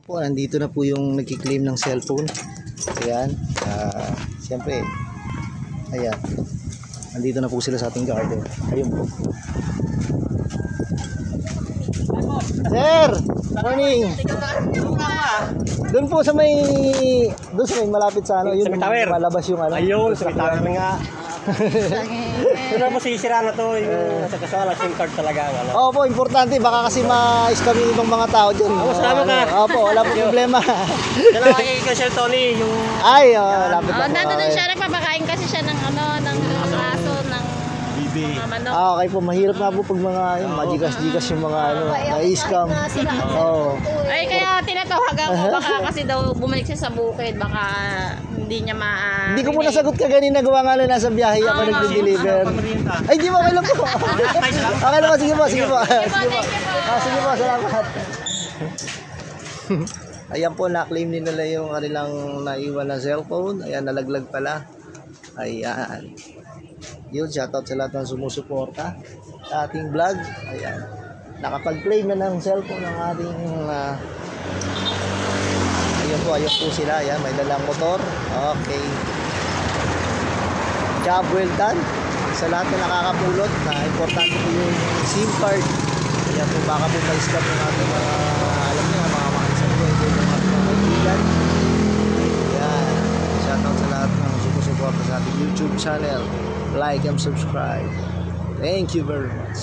Po, nandito na po yung nagki-claim ng cellphone. Ayan. Siyempre, ayan. Nandito na po sila sa ating garden. Ayun po. Sir! Morning! Doon po sa may malapit sa ano, yung malabas yung ano. Ayun, sa tower na nga. Pero mo sisira na to, yung sa kasala, SIM card talaga. Ano? Opo, importante. Baka kasi ma-scam yung ibang mga tao dyan. Salamat ka. Opo, wala po problema. Yan ang kay Sir Tony, yung... Ay, lapit ako. Nandun siya, nagpapakain kasi siya ng ano, ng aso, ng mga manok. Okay po, mahirap nga po pag mga magigas-gigas yung mga ano, na-scam. Oo. Ay, kaya tinatawagan ko, baka kasi daw bumalik siya sa bukid, baka hindi niya Hindi ko po nasagot ka ganina, gawa nga nasa biyahe ako nag-deliver. Ay, di mo, okay lang po. Okay lang po, sige po, sige po. Sige po, salamat. Ayan po, na-claim din nila yung kanilang naiwan na cellphone. Ayan, nalaglag pala. Ayan. Yun, shoutout sa lahat ng sumusuporta sa ating vlog. Ayan. Nakapag-claim na ng cellphone ng ating ayun po sila. Ayan, may dalang motor. Okay. Job well done. Sa lahat na nakakapulot, na importante po yung SIM card. Ayan po, baka po ma-scam yung ating mga, alam niyo, mga isang po, ito yung ating mga kaibigan. Ayan. Shoutout sa lahat ng sumusuporta sa ating YouTube channel. Like and subscribe. Thank you very much.